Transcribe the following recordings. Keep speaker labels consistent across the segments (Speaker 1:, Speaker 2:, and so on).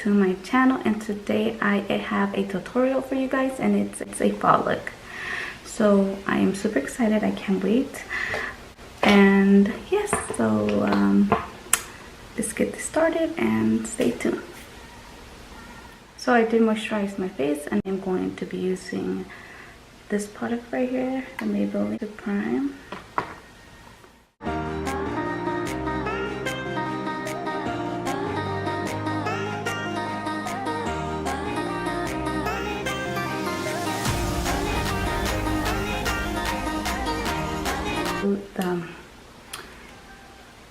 Speaker 1: to my channel, and today I have a tutorial for you guys, and it's a fall look. So I am super excited, I can't wait. And yes, so let's get this started and stay tuned. So I did moisturize my face, and I'm going to be using this product right here, the Maybelline Prime.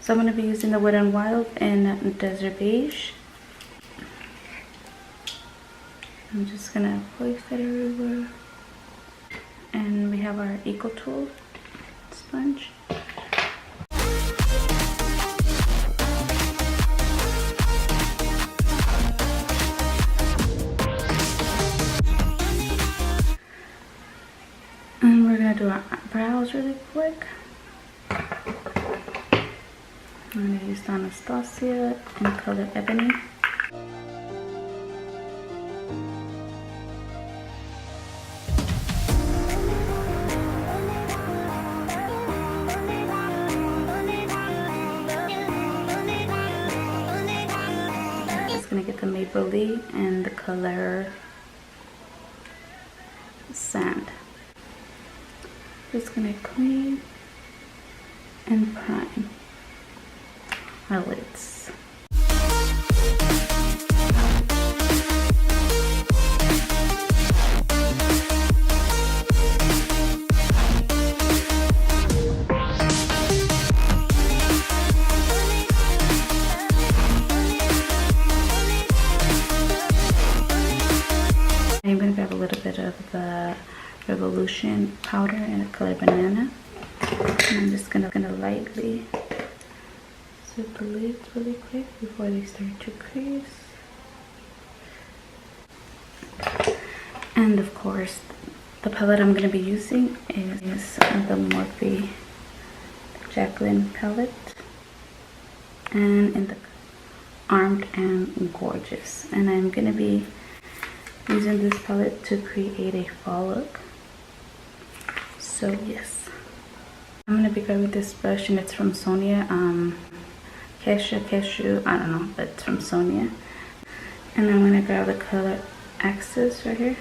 Speaker 1: So I'm going to be using the Wet n Wild in Desert Beige. I'm just going to place that everywhere. And we have our Eco Tool sponge. And we're going to do our brows really quick. I'm going to use Anastasia in color Ebony. Just going to get the Maybelline and the color Sand. Just going to clean and prime our lids. I'm going to grab a little bit of the Revolution powder in the color Banana. And I'm just going to lightly zip the lids really quick before they start to crease. And of course, the palette I'm going to be using is the Morphe Jaclyn palette, and in the Armed and Gorgeous. And I'm going to be using this palette to create a fall look. So yes, I'm going to be grabbing this brush, and it's from Sonia. Cashew, I don't know, but it's from Sonia. And I'm going to grab the color Axis right here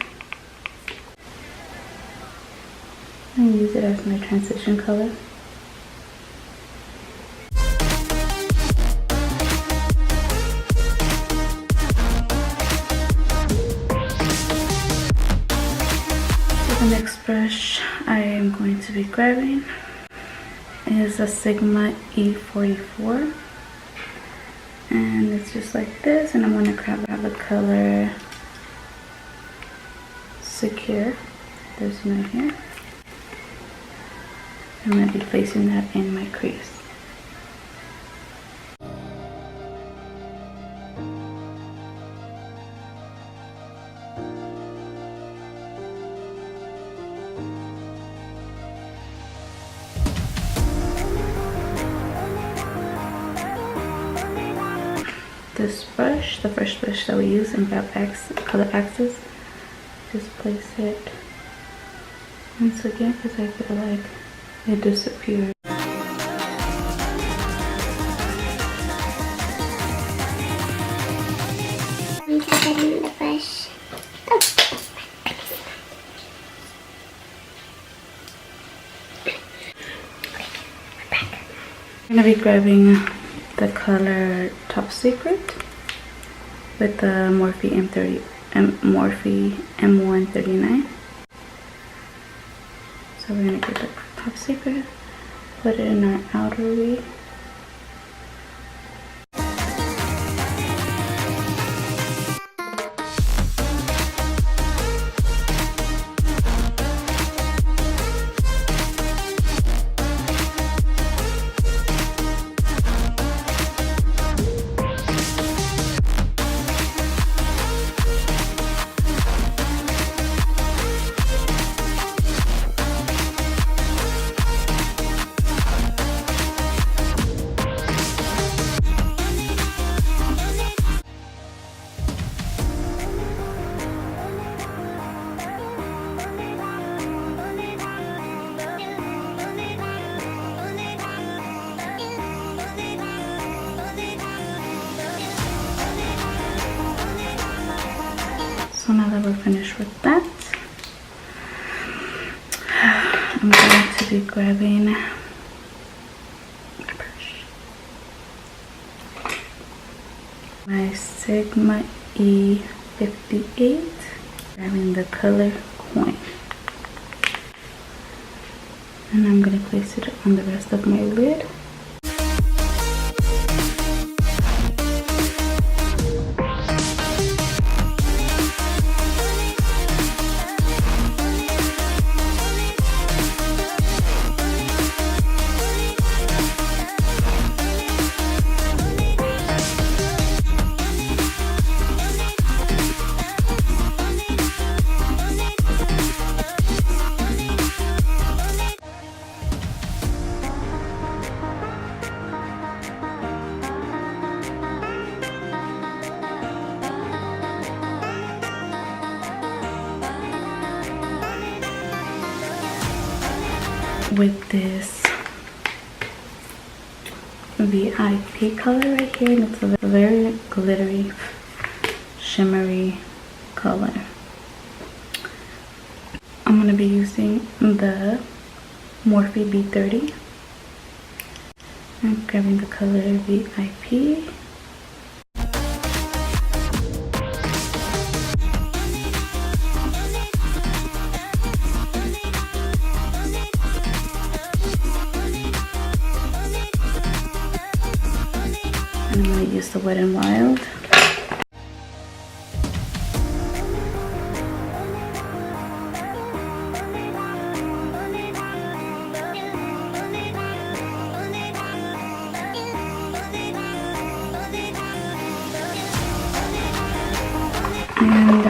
Speaker 1: and use it as my transition color. So the next brush I am going to be grabbing is a Sigma E44. And it's just like this, and I'm going to grab the color Secure, this one right here. I'm going to be placing that in my crease. This brush, the first brush that we use, and grab color Axis, just place it once again because I feel like it disappeared.
Speaker 2: I'm just getting the brush.
Speaker 1: I'm going to be grabbing the color Top Secret with the Morphe M139. So we're going to get the Top Secret, put it in our outer V. So now that we're finished with that, I'm going to be grabbing my Sigma E58, grabbing the color coin, and I'm going to place it on the rest of my lid. With this VIP color right here, and it's a very glittery, shimmery color. I'm going to be using the Morphe B30. I'm grabbing the color VIP. I'm going to use the Wet n Wild. And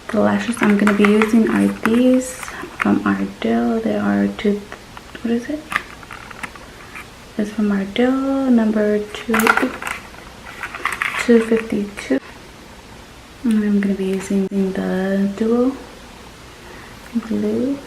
Speaker 1: the lashes I'm going to be using are these from Ardell. They are what is it? It's from Ardell, number 252. And I'm going to be using the Duo Blue.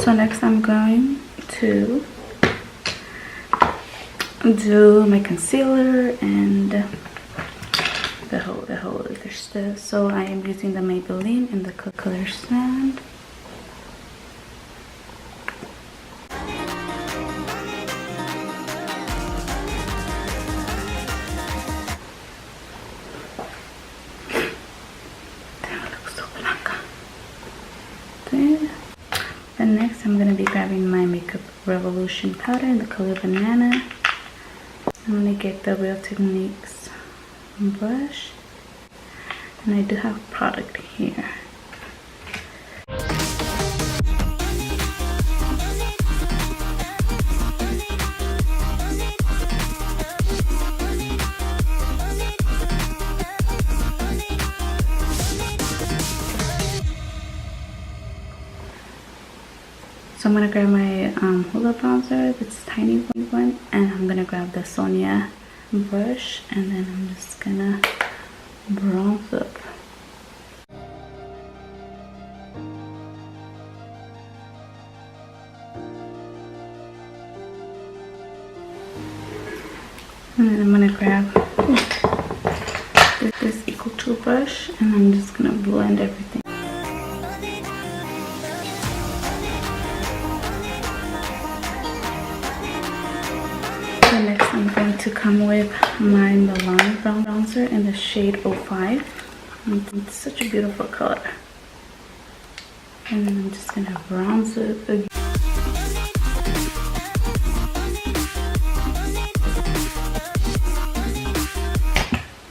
Speaker 1: So next I'm going to do my concealer and the whole other stuff. So I am using the Maybelline in the color Sand. And next I'm going to be grabbing my Makeup Revolution powder in the color Banana. I'm going to get the Real Techniques brush, and I do have product here. So I'm going to grab my Hoola bronzer, this tiny one, and I'm going to grab the Sonia brush, and then I'm just going to bronze up. And then I'm going to grab this Equal 2 brush, and I'm just going to blend everything. Next I'm going to come with my Milani bronzer in the shade 05. It's such a beautiful color. And then I'm just going to bronze it again.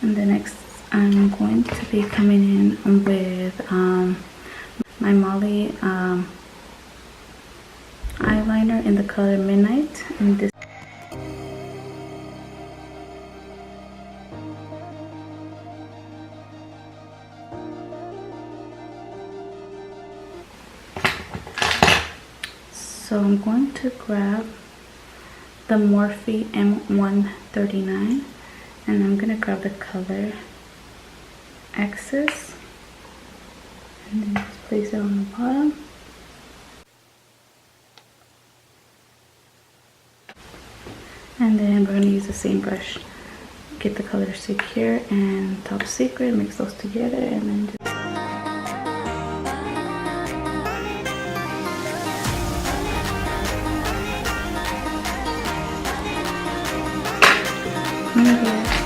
Speaker 1: And the next I'm going to be coming in with my Molly eyeliner in the color Midnight. And this So I'm going to grab the Morphe M139, and I'm gonna grab the color Access and then just place it on the bottom. And then we're gonna use the same brush, get the color Secure and Top Secret, mix those together, and then just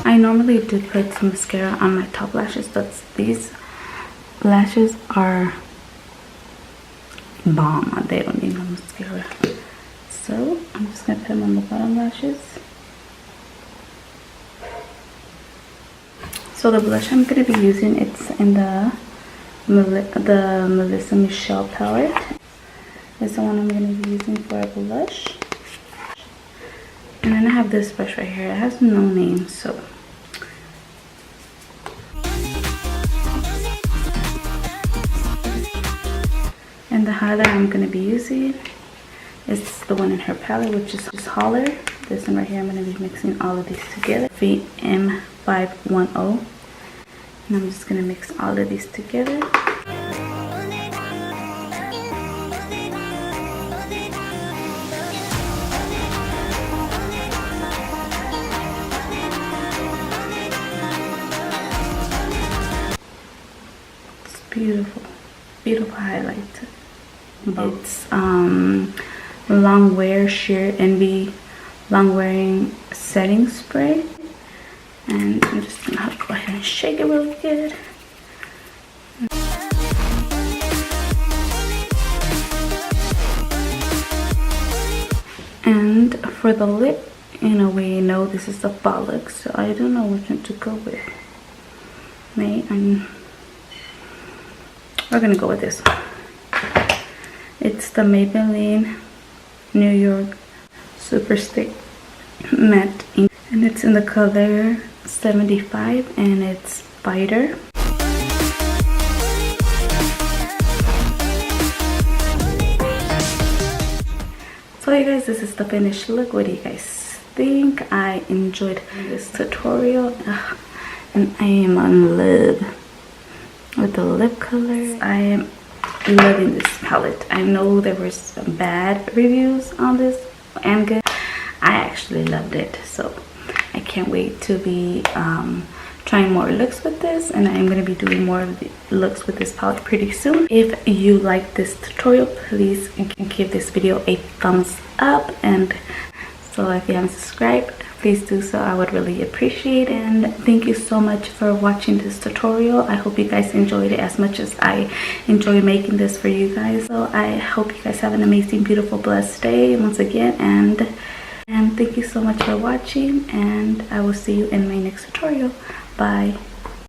Speaker 1: I normally do put some mascara on my top lashes, but these lashes are bomb. They don't need no mascara. So I'm just gonna put them on the bottom lashes. So the blush I'm gonna be using, it's in the Melissa Michelle palette. It's the one I'm gonna be using for a blush. And then I have this brush right here. It has no name, so and the highlight I'm going to be using is the one in her palette, which is just Holler. This one right here, I'm going to be mixing all of these together. VM510. And I'm just going to mix all of these together. It's beautiful. Beautiful highlight. It's long wear sheer envy long wearing setting spray, and I'm just gonna have to go ahead and shake it really good. And for the lip, in a way, you know, this is the fall look, so I don't know which one to go with. We're gonna go with this one. It's the Maybelline New York Super Stick Matte Ink, and it's in the color 75, and it's Fighter. So you guys, this is the finished look. What do you guys think? I enjoyed this tutorial, and I am in love with the lip color. I am loving this palette. I know there were some bad reviews on this and good. I actually loved it, so I can't wait to be trying more looks with this, and I'm going to be doing more of the looks with this palette pretty soon. If you like this tutorial, please give this video a thumbs up, and so if you haven't subscribed, please do so. I would really appreciate it. And thank you so much for watching this tutorial. I hope you guys enjoyed it as much as I enjoyed making this for you guys. So I hope you guys have an amazing, beautiful, blessed day once again, and thank you so much for watching, and I will see you in my next tutorial. Bye.